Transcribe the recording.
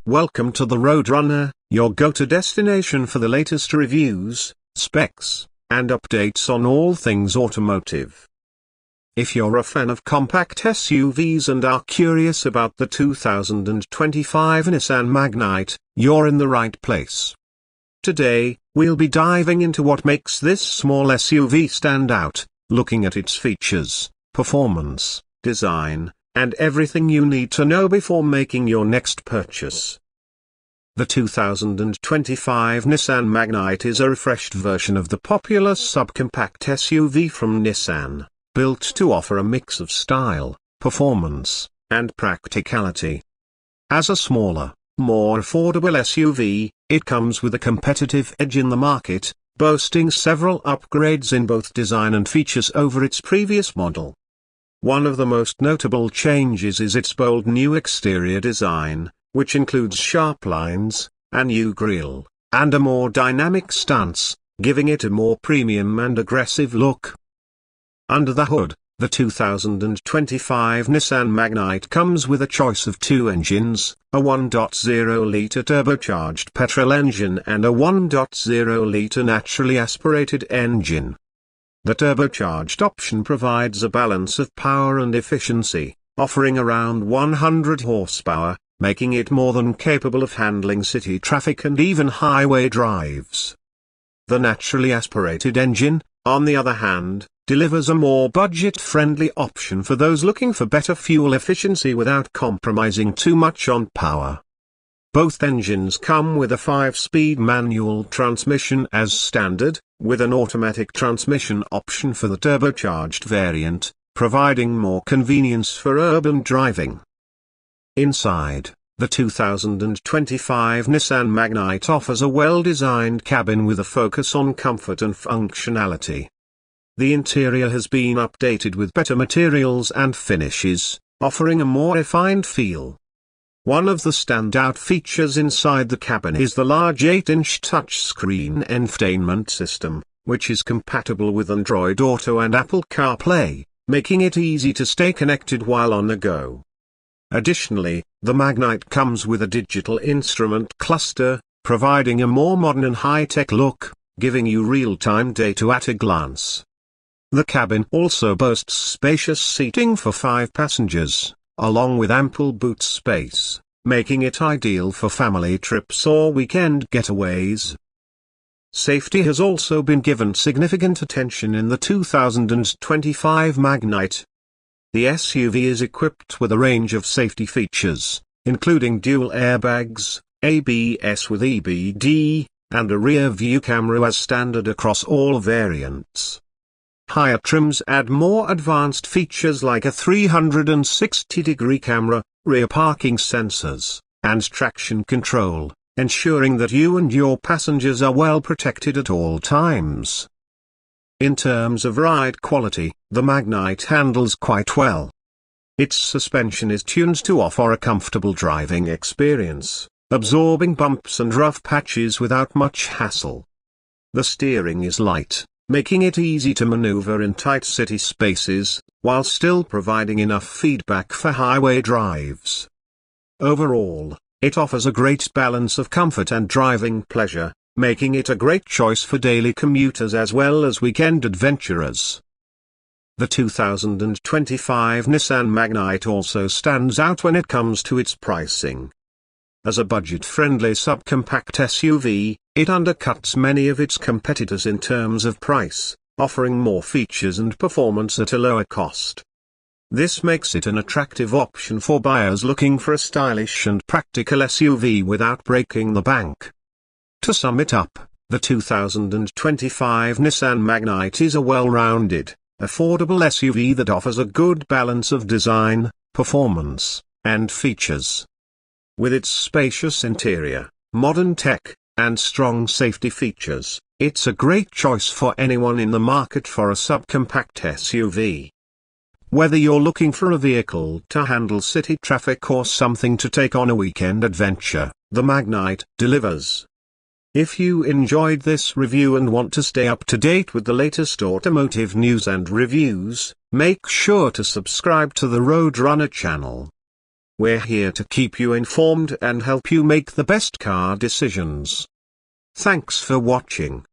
Welcome to the Roadrunner, your go-to destination for the latest reviews, specs, and updates on all things automotive. If you're a fan of compact SUVs and are curious about the 2025 Nissan Magnite, you're in the right place. Today, we'll be diving into what makes this small SUV stand out, looking at its features, performance, design, and everything you need to know before making your next purchase. The 2025 Nissan Magnite is a refreshed version of the popular subcompact SUV from Nissan, built to offer a mix of style, performance, and practicality. As a smaller, more affordable SUV, it comes with a competitive edge in the market, boasting several upgrades in both design and features over its previous model. One of the most notable changes is its bold new exterior design, which includes sharp lines, a new grille, and a more dynamic stance, giving it a more premium and aggressive look. Under the hood, the 2025 Nissan Magnite comes with a choice of two engines, a 1.0-litre turbocharged petrol engine and a 1.0-litre naturally aspirated engine. The turbocharged option provides a balance of power and efficiency, offering around 100 horsepower, making it more than capable of handling city traffic and even highway drives. The naturally aspirated engine, on the other hand, delivers a more budget-friendly option for those looking for better fuel efficiency without compromising too much on power. Both engines come with a 5-speed manual transmission as standard, with an automatic transmission option for the turbocharged variant, providing more convenience for urban driving. Inside, the 2025 Nissan Magnite offers a well-designed cabin with a focus on comfort and functionality. The interior has been updated with better materials and finishes, offering a more refined feel. One of the standout features inside the cabin is the large 8-inch touchscreen infotainment system, which is compatible with Android Auto and Apple CarPlay, making it easy to stay connected while on the go. Additionally, the Magnite comes with a digital instrument cluster, providing a more modern and high-tech look, giving you real-time data at a glance. The cabin also boasts spacious seating for 5 passengers, along with ample boot space, making it ideal for family trips or weekend getaways. Safety has also been given significant attention in the 2025 Magnite. The SUV is equipped with a range of safety features, including dual airbags, ABS with EBD, and a rear-view camera as standard across all variants. Higher trims add more advanced features like a 360-degree camera, rear parking sensors, and traction control, ensuring that you and your passengers are well protected at all times. In terms of ride quality, the Magnite handles quite well. Its suspension is tuned to offer a comfortable driving experience, absorbing bumps and rough patches without much hassle. The steering is light, making it easy to maneuver in tight city spaces, while still providing enough feedback for highway drives. Overall, it offers a great balance of comfort and driving pleasure, making it a great choice for daily commuters as well as weekend adventurers. The 2025 Nissan Magnite also stands out when it comes to its pricing. As a budget-friendly subcompact SUV, it undercuts many of its competitors in terms of price, offering more features and performance at a lower cost. This makes it an attractive option for buyers looking for a stylish and practical SUV without breaking the bank. To sum it up, the 2025 Nissan Magnite is a well-rounded, affordable SUV that offers a good balance of design, performance, and features. With its spacious interior, modern tech, and strong safety features, it's a great choice for anyone in the market for a subcompact SUV. Whether you're looking for a vehicle to handle city traffic or something to take on a weekend adventure, the Magnite delivers. If you enjoyed this review and want to stay up to date with the latest automotive news and reviews, make sure to subscribe to the Roadrunner channel. We're here to keep you informed and help you make the best car decisions. Thanks for watching.